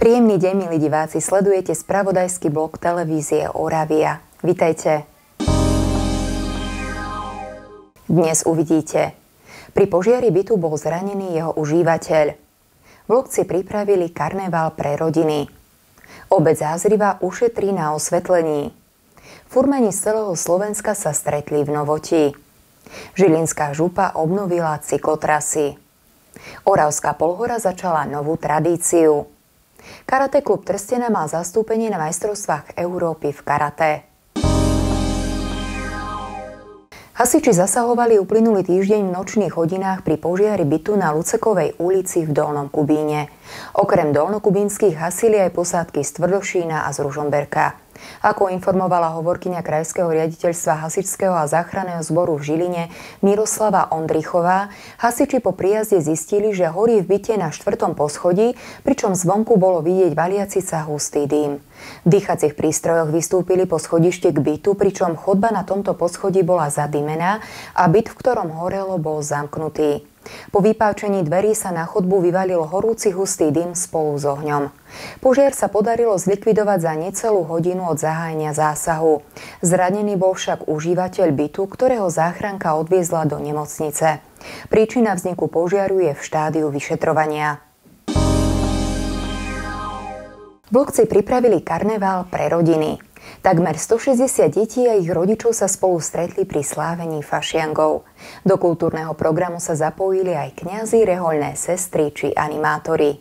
Príjemný deň, milí diváci, sledujete spravodajský blok televízie Oravia. Vitajte. Dnes uvidíte. Pri požiari bytu bol zranený jeho užívateľ. Vlkci pripravili karneval pre rodiny. Obec Zázriva ušetrí na osvetlení. Furmani z celého Slovenska sa stretli v Novoti. Žilinská župa obnovila cyklotrasy. Oravská Polhora začala novú tradíciu. Karate klub Trstená má zastúpenie na majstrovstvách Európy v karate. Hasiči zasahovali uplynulý týždeň v nočných hodinách pri požiari bytu na Lucekovej ulici v Dolnom Kubíne. Okrem dolnokubínskych hasili aj posádky z Tvrdošína a z Ružomberka. Ako informovala hovorkyňa Krajského riaditeľstva hasičského a záchranného zboru v Žiline Miroslava Ondrichová, hasiči po príjazde zistili, že horí v byte na 4. poschodí, pričom zvonku bolo vidieť valiaci sa hustý dym. V dýchacích prístrojoch vystúpili po schodište k bytu, pričom chodba na tomto poschodí bola zadymená a byt, v ktorom horelo, bol zamknutý. Po vypáčení dverí sa na chodbu vyvalil horúci hustý dym spolu s ohňom. Požiar sa podarilo zlikvidovať za necelú hodinu od zahájenia zásahu. Zranený bol však užívateľ bytu, ktorého záchranka odviezla do nemocnice. Príčina vzniku požiaru je v štádiu vyšetrovania. Vlkci pripravili karneval pre rodiny. Takmer 160 detí a ich rodičov sa spolu stretli pri slávení fašiangov. Do kultúrneho programu sa zapojili aj kňazi, rehoľné sestry či animátori.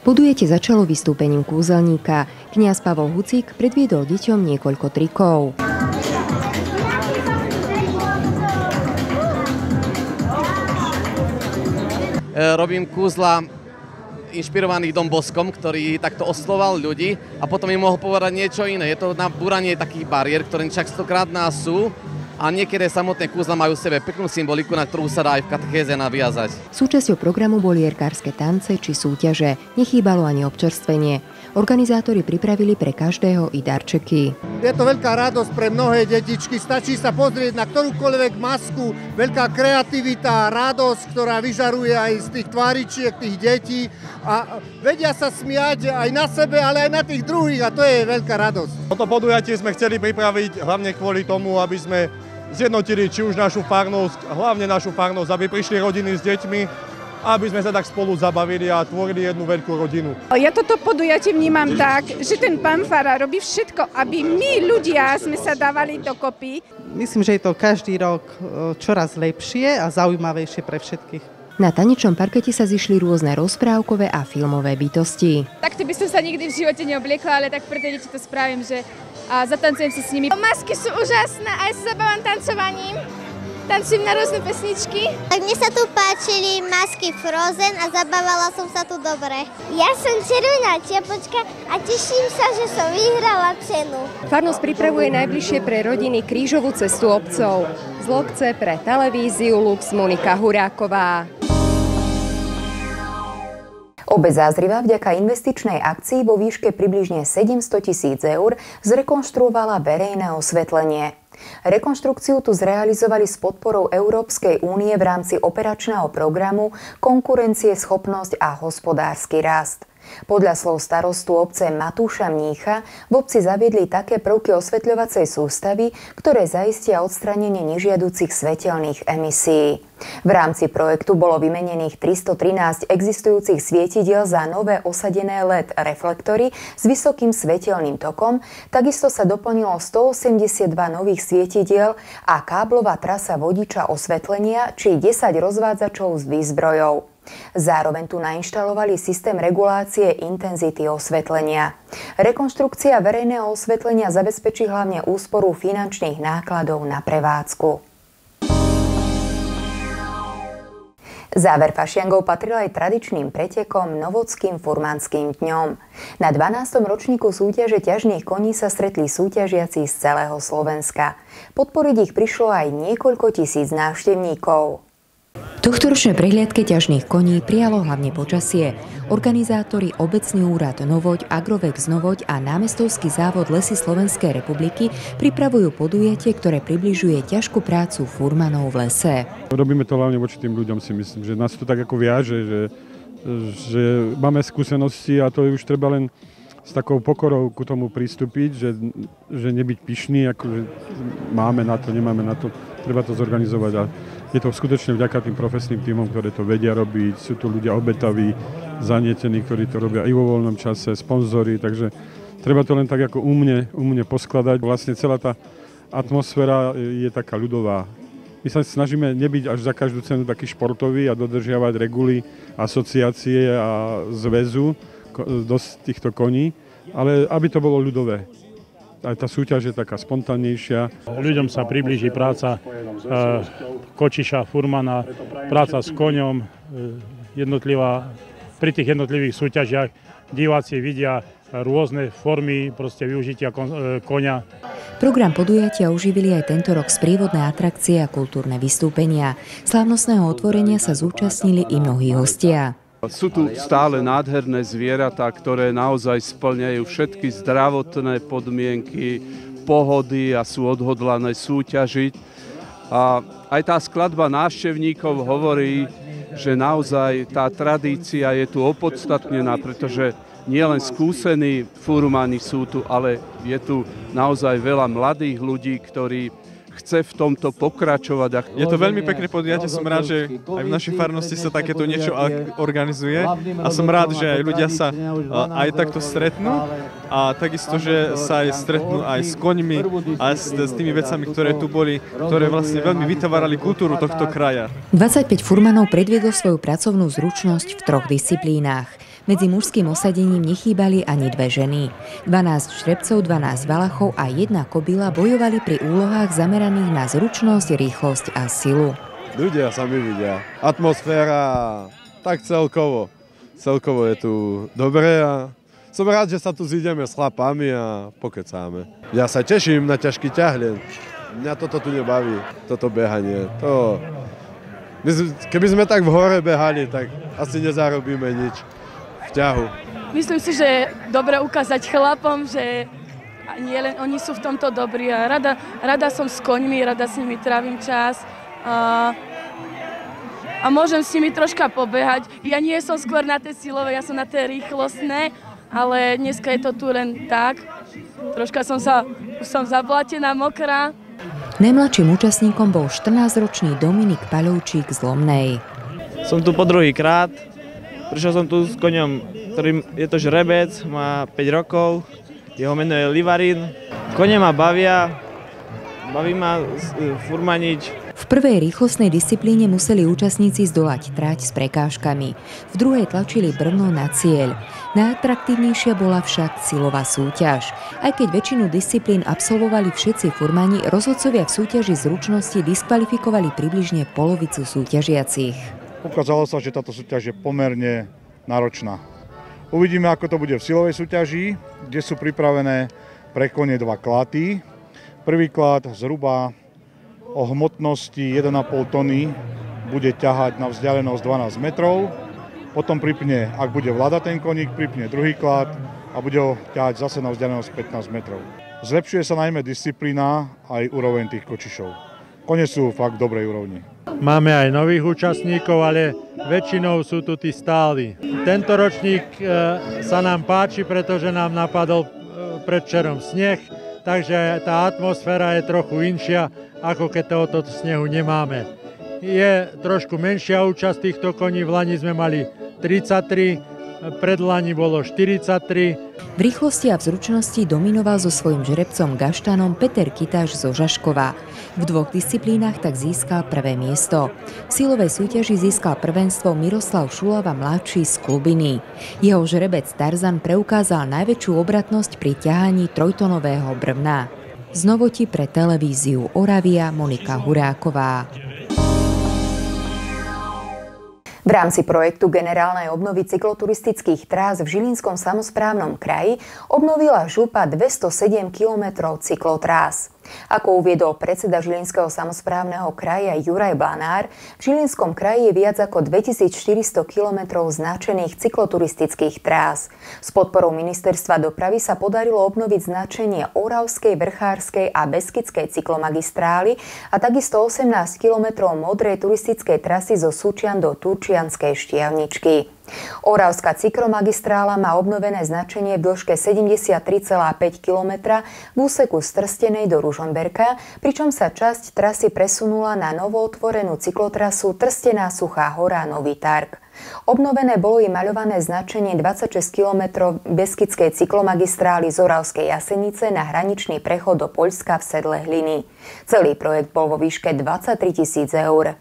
Podujete začalo vystúpením kúzelníka. Kňaz Pavol Hucík predviedol deťom niekoľko trikov. Robím kúzla inšpirovaný Don Boskom, ktorý takto oslovoval ľudí a potom im mohol povedať niečo iné. Je to na búranie takých bariér, ktoré častokrát nás sú a niekedy samotné kúzla majú v sebe peknú symboliku, na ktorú sa dá aj v katechéze naviazať. Súčasťou programu boli jerkárske tance či súťaže. Nechýbalo ani občerstvenie. Organizátori pripravili pre každého i darčeky. Je to veľká radosť pre mnohé detičky. Stačí sa pozrieť na ktorúkoľvek masku. Veľká kreativita, radosť, ktorá vyžaruje aj z tých tváričiek tých detí. A vedia sa smiať aj na sebe, ale aj na tých druhých. A to je veľká radosť. Toto podujatie sme chceli pripraviť hlavne kvôli tomu, aby sme zjednotili či už našu farnosť, hlavne našu farnosť, aby prišli rodiny s deťmi, aby sme sa tak spolu zabavili a tvorili jednu veľkú rodinu. Ja toto podujatie vnímam tak, že ten pán farár robí všetko, aby my ľudia sme sa dávali dokopy. Myslím, že je to každý rok čoraz lepšie a zaujímavejšie pre všetkých. Na tanečnom parkete sa zišli rôzne rozprávkové a filmové bytosti. Takto by som sa nikdy v živote neobliekla, ale tak pre tie deti to spravím, že a zatancujem si s nimi. Masky sú úžasné a ja sa zabávam tancovaním. Tancujem na rôzne pesničky. Tak mne sa tu páčili masky Frozen a zabávala som sa tu dobre. Ja som Červená čiapočka a teším sa, že som vyhrala cenu. Farnosť pripravuje najbližšie pre rodiny krížovú cestu obcov. Z Lokce pre televíziu Lux Monika Huráková. Obec Zázriva vďaka investičnej akcii vo výške približne 700 000 eur zrekonštruovala verejné osvetlenie. Rekonštrukciu tu zrealizovali s podporou Európskej únie v rámci operačného programu Konkurencieschopnosť a hospodársky rast. Podľa slov starostu obce Matúša Mnícha v obci zaviedli také prvky osvetľovacej sústavy, ktoré zaistia odstránenie nežiaducich svetelných emisí. V rámci projektu bolo vymenených 313 existujúcich svietidiel za nové osadené LED reflektory s vysokým svetelným tokom, takisto sa doplnilo 182 nových svietidiel a káblová trasa vodiča osvetlenia či 10 rozvádzačov s výzbrojou. Zároveň tu nainštalovali systém regulácie intenzity osvetlenia. Rekonštrukcia verejného osvetlenia zabezpečí hlavne úsporu finančných nákladov na prevádzku. Záver fašiangov patril aj tradičným pretekom Novotským furmanským dňom. Na 12. ročníku súťaže ťažných koní sa stretli súťažiaci z celého Slovenska. Podporiť ich prišlo aj niekoľko tisíc návštevníkov. Tohtoročné prehliadke ťažných koní prijalo hlavne počasie. Organizátori Obecný úrad Novoť, Agrovex Novoť a Námestovský závod Lesy Slovenskej republiky pripravujú podujatie, ktoré približuje ťažkú prácu furmanov v lese. Robíme to hlavne voči tým ľuďom, si myslím, že nás to tak ako viaže, že že máme skúsenosti a to je už treba len s takou pokorou ku tomu pristúpiť, že nebyť pyšný, akože máme na to, nemáme na to, treba to zorganizovať a je to skutočne vďaka tým profesným tímom, ktoré to vedia robiť, sú tu ľudia obetaví, zanietení, ktorí to robia i vo voľnom čase, sponzori, takže treba to len tak ako umne poskladať. Vlastne celá tá atmosféra je taká ľudová. My sa snažíme nebyť až za každú cenu taký športový a dodržiavať reguly asociácie a zväzu týchto koní, ale aby to bolo ľudové. Aj tá súťaž je taká spontánejšia. Ľuďom sa priblíži práca kočiša, furmana, práca s koňom, pri tých jednotlivých súťažiach diváci vidia rôzne formy využitia koňa. Program podujatia uživili aj tento rok sprievodné atrakcie a kultúrne vystúpenia. Slávnostného otvorenia sa zúčastnili i mnohí hostia. Sú tu stále nádherné zvieratá, ktoré naozaj spĺňajú všetky zdravotné podmienky, pohody a sú odhodlané súťažiť. A aj tá skladba návštevníkov hovorí, že naozaj tá tradícia je tu opodstatnená, pretože nielen skúsení furmani sú tu, ale je tu naozaj veľa mladých ľudí, ktorí chce v tomto pokračovať. Je to veľmi pekné podujatie, som rád, že aj v našej farnosti sa takéto niečo organizuje a som rád, že aj ľudia sa aj takto stretnú a takisto, že sa aj stretnú aj s koňmi a s tými vecami, ktoré tu boli, ktoré vlastne veľmi vytvárali kultúru tohto kraja. 25 furmanov predviedlo svoju pracovnú zručnosť v 3 disciplínach. Medzi mužským osadením nechýbali ani 2 ženy. 12 štrebcov, 12 valachov a 1 kobila bojovali pri úlohách zameraných na zručnosť, rýchlosť a silu. Ľudia sami vidia. Atmosféra, tak celkovo je tu dobre a som rád, že sa tu zídeme s chlapami a pokecáme. Ja sa teším na ťažký ťah, mňa toto tu nebaví, toto behanie. Keby sme tak v hore behali, tak asi nezarobíme nič. Ťahu. Myslím si, že je dobre ukázať chlapom, že nie len oni sú v tomto dobrí a rada som s koňmi, rada s nimi trávim čas a môžem s nimi troška pobehať. Ja nie som skôr na tej silové, ja som na tej rýchlostné, ale dneska je to tu len tak. Troška som zablatená, mokrá. Najmladším účastníkom bol 14-ročný Dominik Paľovčík z Lomnej. Som tu po druhýkrát. Prišiel som tu s koňom, ktorým je to žrebec, má 5 rokov, jeho meno je Livarín. Kone ma baví ma furmaniť. V prvej rýchlostnej disciplíne museli účastníci zdolať trať s prekážkami. V druhej tlačili brvno na cieľ. Najatraktívnejšia bola však silová súťaž. Aj keď väčšinu disciplín absolvovali všetci furmani, rozhodcovia v súťaži zručnosti diskvalifikovali približne polovicu súťažiacich. Ukázalo sa, že táto súťaž je pomerne náročná. Uvidíme, ako to bude v silovej súťaži, kde sú pripravené pre kone 2 klaty. Prvý klat zhruba o hmotnosti 1,5 tony bude ťahať na vzdialenosť 12 metrov. Potom pripne, ak bude vládať ten koník, pripne druhý klat a bude ho ťahať zase na vzdialenosť 15 metrov. Zlepšuje sa najmä disciplína aj úroveň tých kočišov. Kone sú fakt v dobrej úrovni. Máme aj nových účastníkov, ale väčšinou sú tu tí stáli. Tento ročník sa nám páči, pretože nám napadol predvčerom sneh, takže tá atmosféra je trochu inšia, ako keď tohoto snehu nemáme. Je trošku menšia účasť týchto koní, v lani sme mali 33, predlani bolo 43. V rýchlosti a v zručnosti dominoval so svojím žrebcom Gaštanom Peter Kytáš zo Žaškova. V 2 disciplínach tak získal prvé miesto. V silovej súťaži získal prvenstvo Miroslav Šulava mladší z Klubiny. Jeho žrebec Tarzan preukázal najväčšiu obratnosť pri ťahaní 3-tonového brvna. Z Novoti pre televíziu Oravia Monika Huráková. V rámci projektu generálnej obnovy cykloturistických trás v Žilinskom samosprávnom kraji obnovila župa 207 kilometrov cyklotrás. Ako uviedol predseda Žilinského samosprávneho kraja Juraj Blanár, v Žilinskom kraji je viac ako 2400 kilometrov značených cykloturistických trás. S podporou ministerstva dopravy sa podarilo obnoviť značenie Oravskej, Vrchárskej a Beskydskej cyklomagistrály a takisto 18 kilometrov modrej turistickej trasy zo Súčian do Turčianskej Štiavničky. Oravská cyklomagistrála má obnovené značenie v dĺžke 73,5 km v úseku z Trstenej do Ružomberka, pričom sa časť trasy presunula na novootvorenú cyklotrasu Trstená Suchá hora Nový Targ. Obnovené bolo i maľované značenie 26 km Beskydskej cyklomagistrály z Oravskej Jasenice na hraničný prechod do Poľska v Sedle Hliny. Celý projekt bol vo výške 23 000 eur.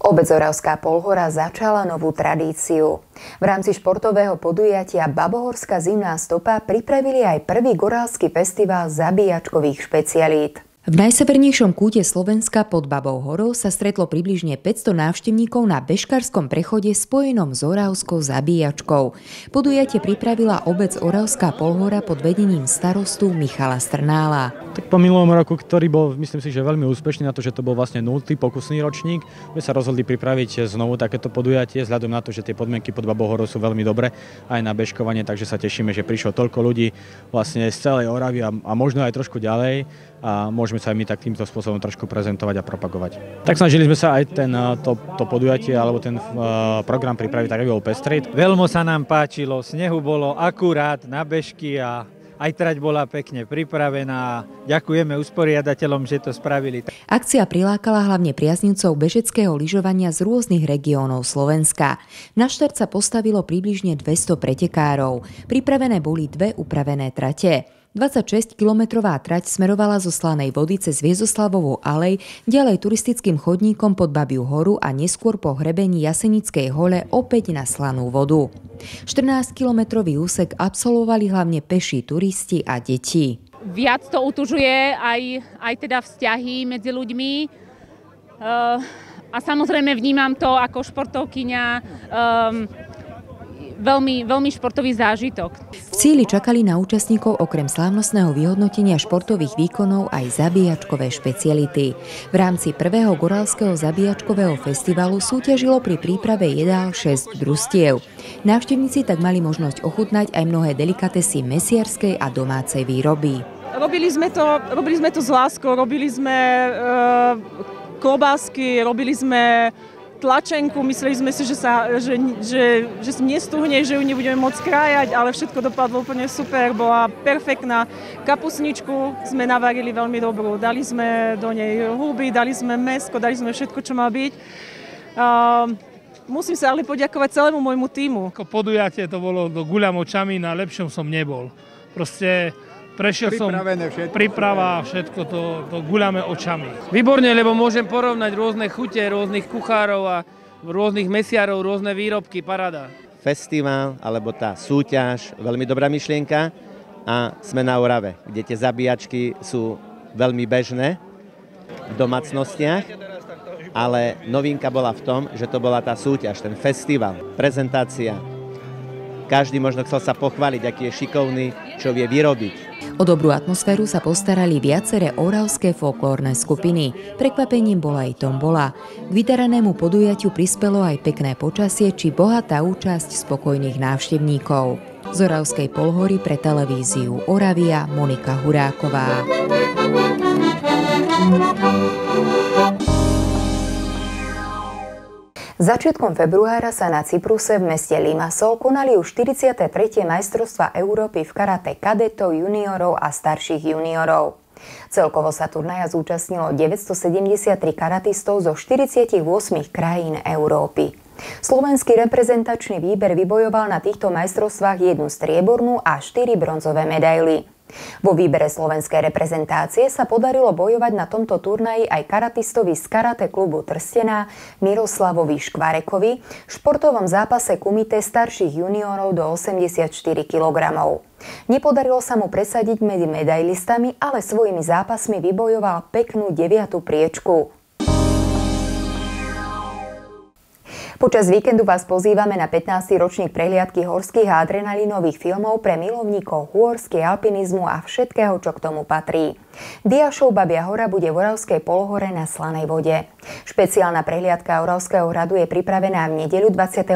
Obec Oravská Polhora začala novú tradíciu. V rámci športového podujatia Babohorská zimná stopa pripravili aj prvý gorálsky festival zabíjačkových špecialít. V najsevernejšom kúte Slovenska pod Babou horou sa stretlo približne 500 návštevníkov na bežkárskom prechode spojenom s oravskou zabíjačkou. Podujatie pripravila obec Oravská Polhora pod vedením starostu Michala Strnála. Tak po minulom roku, ktorý bol, myslím si, že veľmi úspešný na to, že to bol vlastne 0. pokusný ročník, sme sa rozhodli pripraviť znovu takéto podujatie, vzhľadom na to, že tie podmienky pod Babou horou sú veľmi dobré aj na bežkovanie, takže sa tešíme, že prišlo toľko ľudí vlastne z celej Oravy a možno aj trošku ďalej a môžeme sa aj my tak týmto spôsobom trošku prezentovať a propagovať. Tak snažili sme sa aj to podujatie alebo ten program pripraviť tak, aby bol pestrý. Veľmi sa nám páčilo, snehu bolo akurát na bežky a aj trať bola pekne pripravená. Ďakujeme usporiadateľom, že to spravili. Akcia prilákala hlavne priaznivcov bežeckého lyžovania z rôznych regiónov Slovenska. Na štart sa postavilo približne 200 pretekárov. Pripravené boli 2 upravené trate. 26-kilometrová trať smerovala zo Slanej Vody cez Viezoslavovú alej, ďalej turistickým chodníkom pod Babiu horu a neskôr po hrebení Jasenickej hole opäť na Slanú Vodu. 14-kilometrový úsek absolvovali hlavne peší turisti a deti. Viac to utužuje aj teda vzťahy medzi ľuďmi a samozrejme vnímam to ako športovkyňa veľmi športový zážitok. V cieli čakali na účastníkov okrem slávnostného vyhodnotenia športových výkonov aj zabíjačkové špeciality. V rámci prvého gorálskeho zabíjačkového festivalu súťažilo pri príprave jedál 6 družstiev. Návštevníci tak mali možnosť ochutnať aj mnohé delikatesy mesiarskej a domácej výroby. Robili sme to s láskou, robili sme klobásky, robili sme tlačenku, mysleli sme si, že nestuhne, že ju nebudeme môcť krájať, ale všetko dopadlo úplne super, bola perfektná. Kapusničku sme navarili veľmi dobrú, dali sme do nej húby, dali sme mäsko, dali sme všetko, čo má byť. Musím sa ale poďakovať celému môjmu tímu. Podujatie to bolo do guľam očami, na lepšom som nebol. Proste prešiel som príprava, všetko to guľame očami. Výborne, lebo môžem porovnať rôzne chute, rôznych kuchárov a rôznych mesiarov, rôzne výrobky, paráda. Festival, alebo tá súťaž, veľmi dobrá myšlienka a sme na Orave, kde tie zabíjačky sú veľmi bežné v domácnostiach, ale novinka bola v tom, že to bola tá súťaž, ten festival, prezentácia. Každý možno chcel sa pochváliť, aký je šikovný, čo vie vyrobiť. O dobrú atmosféru sa postarali viaceré oravské folklórne skupiny. Prekvapením bola aj tombola. K vydarenému podujatiu prispelo aj pekné počasie či bohatá účasť spokojných návštevníkov. Z Oravskej Polhory pre televíziu Oravia Monika Huráková. Začiatkom februára sa na Cypruse v meste Limassol konali už 43. majstrovstvá Európy v karate kadetov, juniorov a starších juniorov. Celkovo sa turnaja zúčastnilo 973 karatistov zo 48 krajín Európy. Slovenský reprezentačný výber vybojoval na týchto majstrovstvách 1 striebornú a 4 bronzové medaily. Vo výbere slovenskej reprezentácie sa podarilo bojovať na tomto turnaji aj karatistovi z karate klubu Trstená Miroslavovi Škvarekovi v športovom zápase kumite starších juniorov do 84 kg. Nepodarilo sa mu presadiť medzi medailistami, ale svojimi zápasmi vybojoval peknú 9. priečku. Počas víkendu vás pozývame na 15. ročník prehliadky horských a adrenalinových filmov pre milovníkov hôrsky, alpinizmu a všetkého, čo k tomu patrí. Dia show Babia hora bude v Oravskej Polhore na Slanej Vode. Špeciálna prehliadka Oravského hradu je pripravená v nedeľu 21.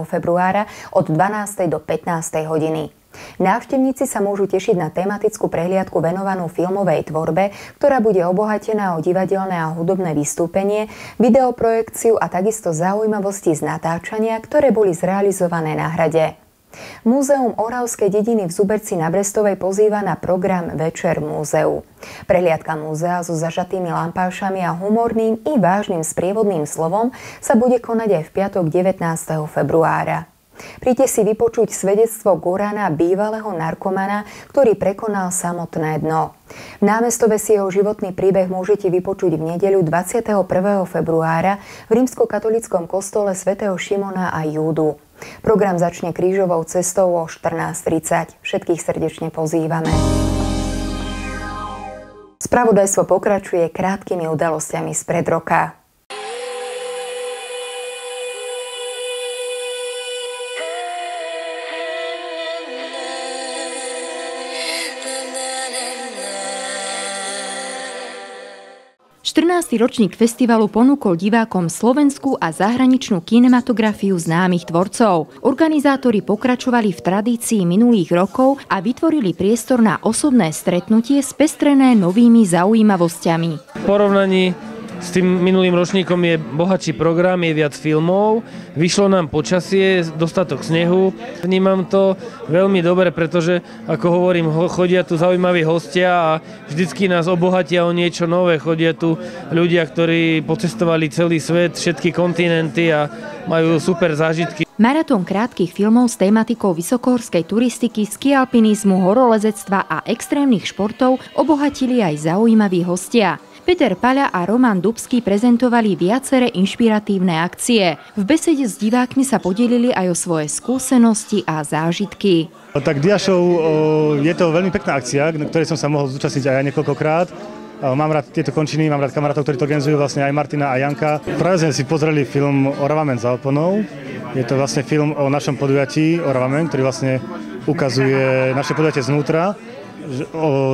februára od 12. do 15. hodiny. Návštevníci sa môžu tešiť na tematickú prehliadku venovanú filmovej tvorbe, ktorá bude obohatená o divadelné a hudobné vystúpenie, videoprojekciu a takisto zaujímavosti z natáčania, ktoré boli zrealizované na hrade. Múzeum Oravskej dediny v Zuberci na Brestovej pozýva na program Večer v múzeu. Prehliadka múzea so zažatými lampášami a humorným i vážnym sprievodným slovom sa bude konať aj v piatok 19. februára. Príďte si vypočuť svedectvo Gorana, bývalého narkomana, ktorý prekonal samotné dno. V Námestove si jeho životný príbeh môžete vypočuť v nedeľu 21. februára v rímskokatolíckom kostole svätého Šimona a Júdu. Program začne krížovou cestou o 14:30. Všetkých srdečne pozývame. Spravodajstvo pokračuje krátkými udalosťami spred roka. Štrnácty ročník festivalu ponúkol divákom slovenskú a zahraničnú kinematografiu známych tvorcov. Organizátori pokračovali v tradícii minulých rokov a vytvorili priestor na osobné stretnutie spestrené novými zaujímavosťami. V porovnaní s tým minulým ročníkom je bohatší program, je viac filmov, vyšlo nám počasie, dostatok snehu. Vnímam to veľmi dobre, pretože, ako hovorím, chodia tu zaujímaví hostia a vždycky nás obohatia o niečo nové. Chodia tu ľudia, ktorí pocestovali celý svet, všetky kontinenty a majú super zážitky. Maratón krátkych filmov s tematikou vysokohorskej turistiky, skialpinizmu, horolezectva a extrémnych športov obohatili aj zaujímaví hostia. Peter Paľa a Roman Dubský prezentovali viaceré inšpiratívne akcie. V besede s divákmi sa podelili aj o svoje skúsenosti a zážitky. Tak Dia Show je to veľmi pekná akcia, na ktorej som sa mohol zúčastniť aj niekoľkokrát. Mám rád tieto končiny, mám rád kamarátov, ktorí to organizujú, vlastne aj Martina a Janka. Práve sme si pozreli film Oravamen za oponou. Je to vlastne film o našom podujatí Oravamen, ktorý vlastne ukazuje naše podujatie znútra.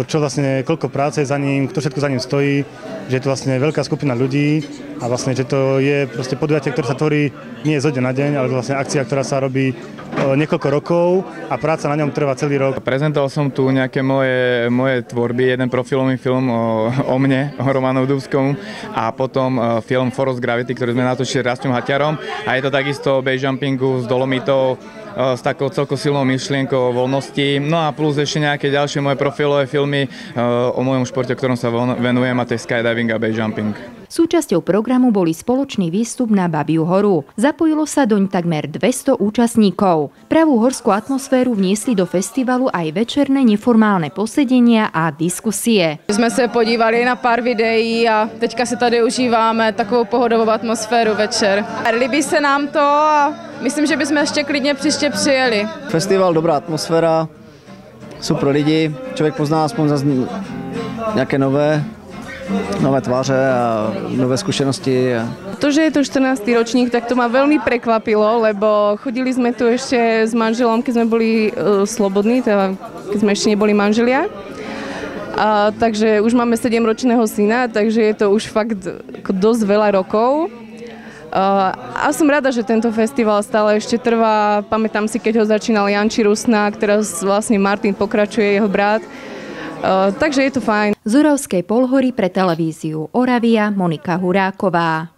Čo vlastne, koľko práce je za ním, kto všetko za ním stojí, že je to vlastne veľká skupina ľudí a vlastne, že to je proste podujatie, ktoré sa tvorí nie zo dňa na deň, ale vlastne akcia, ktorá sa robí niekoľko rokov a práca na ňom trvá celý rok. Prezentoval som tu nejaké moje tvorby, jeden profilový film o mne, o Romanovi Dubskom a potom film Forest Gravity, ktorý sme natočili s Rastom Haťarom a je to takisto o base jumpingu s Dolomitov, s takou celkom silnou myšlienkou o voľnosti. No a plus ešte nejaké ďalšie moje profilové filmy o mojom športe, o ktorom sa venujem, a to je skydiving a base jumping. Súčasťou programu boli spoločný výstup na Babiu horu. Zapojilo sa doň takmer 200 účastníkov. Pravú horskú atmosféru vniesli do festivalu aj večerné neformálne posedenia a diskusie. Jsme se podívali na pár videí a teďka se tady užíváme takovou pohodovou atmosféru večer. Líbí se nám to a myslím, že bychom ještě klidně příště přijeli. Festival, dobrá atmosféra, super lidi, člověk pozná aspoň zase nějaké nové tváře a nové skúsenosti. To, že je to 14. ročník, tak to ma veľmi prekvapilo, lebo chodili sme tu ešte s manželom, keď sme boli slobodní, teda keď sme ešte neboli manželia. Takže už máme 7-ročného syna, takže je to už fakt dosť veľa rokov. A som rada, že tento festival stále ešte trvá. Pamätám si, keď ho začínal Janči Rusnák, teraz vlastne Martin pokračuje, jeho brat. Takže je to fajn. Z Oravskej Polhory pre televíziu Oravia Monika Huráková.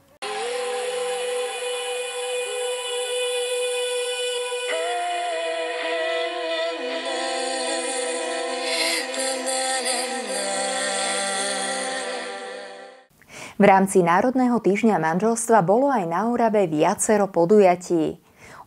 V rámci Národného týždňa manželstva bolo aj na Orave viacero podujatí.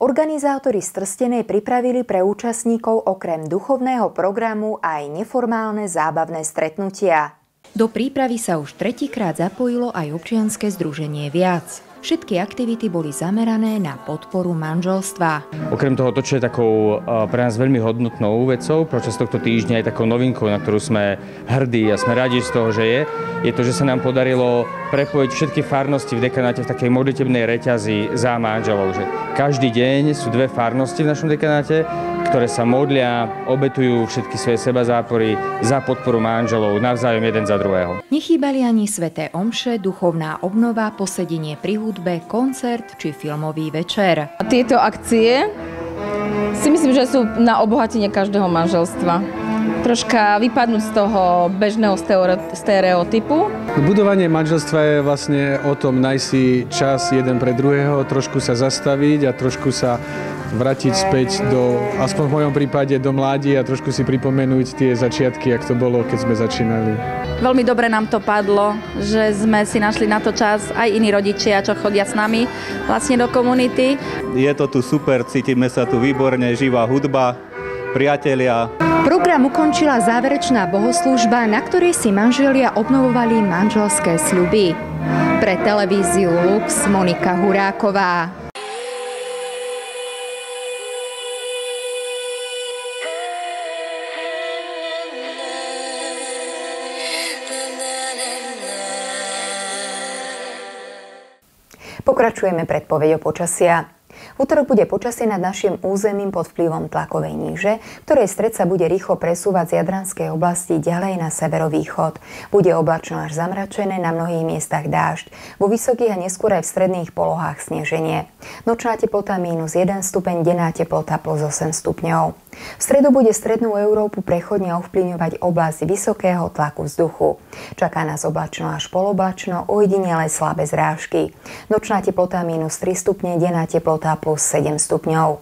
Organizátori z Trstenej pripravili pre účastníkov okrem duchovného programu aj neformálne zábavné stretnutia. Do prípravy sa už tretíkrát zapojilo aj občianske združenie Viac. Všetky aktivity boli zamerané na podporu manželstva. Okrem toho, to, čo je takou pre nás veľmi hodnotnou vecou, počas tohto týždňa je takou novinkou, na ktorú sme hrdí a sme radi z toho, že je to, že sa nám podarilo prepojiť všetky farnosti v dekanáte v takej modlitebnej reťazi za manželov. Že každý deň sú dve farnosti v našom dekanáte, ktoré sa modlia, obetujú všetky svoje sebazápory za podporu manželov navzájom jeden za druhého. Nechýbali ani sväté omše, duchovná obnova, posedenie pri hudbe, koncert či filmový večer. Tieto akcie si myslím, myslím, že sú na obohatenie každého manželstva. Troška vypadnúť z toho bežného stereotypu. Budovanie manželstva je vlastne o tom nájsť si čas jeden pre druhého, trošku sa zastaviť a trošku sa vrátiť späť do, aspoň v mojom prípade, do mládí a trošku si pripomenúť tie začiatky, jak to bolo, keď sme začínali. Veľmi dobre nám to padlo, že sme si našli na to čas aj iní rodičia, čo chodia s nami vlastne do komunity. Je to tu super, cítime sa tu výborne, živá hudba, priatelia. Program ukončila záverečná bohoslúžba, na ktorej si manželia obnovovali manželské sľuby. Pre televíziu Lux Monika Huráková. Pokračujeme predpoveďou počasia. V utorok bude počasie nad našim územím pod vplyvom tlakovej níže, ktorej stred sa bude rýchlo presúvať z Jadranskej oblasti ďalej na severovýchod. Bude oblačno až zamračené, na mnohých miestach dážď. Vo vysokých a neskôr aj v stredných polohách sneženie. Nočná teplota -1 stupeň, denná teplota +8 stupňov. V stredu bude strednú Európu prechodne ovplyvňovať oblasť vysokého tlaku vzduchu. Čaká nás oblačno až poloblačno, ojedinele slabé zrážky. Nočná teplota -3 stupne, denná teplota +7 stupňov.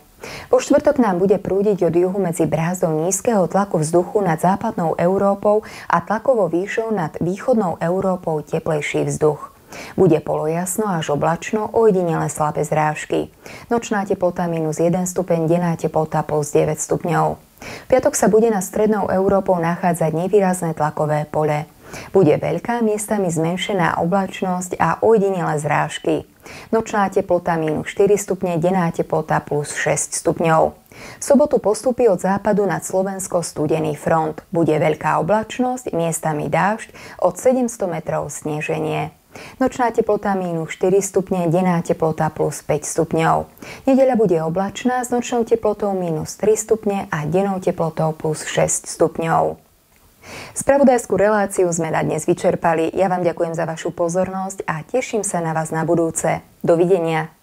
Po štvrtok nám bude prúdiť od juhu medzi brázdou nízkeho tlaku vzduchu nad západnou Európou a tlakovou výšou nad východnou Európou teplejší vzduch. Bude polojasno až oblačno, ojedinele slabé zrážky. Nočná teplota -1 stupeň, denná teplota +9 stupňov. V piatok sa bude nad strednou Európou nachádzať nevýrazné tlakové pole. Bude veľká, miestami zmenšená oblačnosť a ojedinele zrážky. Nočná teplota -4 stupne, denná teplota +6 stupňov. V sobotu postupí od západu nad Slovensko studený front. Bude veľká oblačnosť, miestami dážď, od 700 metrov sneženie. Nočná teplota -4 stupne, denná teplota +5 stupňov. Nedeľa bude oblačná s nočnou teplotou -3 stupne a dennou teplotou +6 stupňov. Spravodajskú reláciu sme na dnes vyčerpali. Ja vám ďakujem za vašu pozornosť a teším sa na vás na budúce. Dovidenia.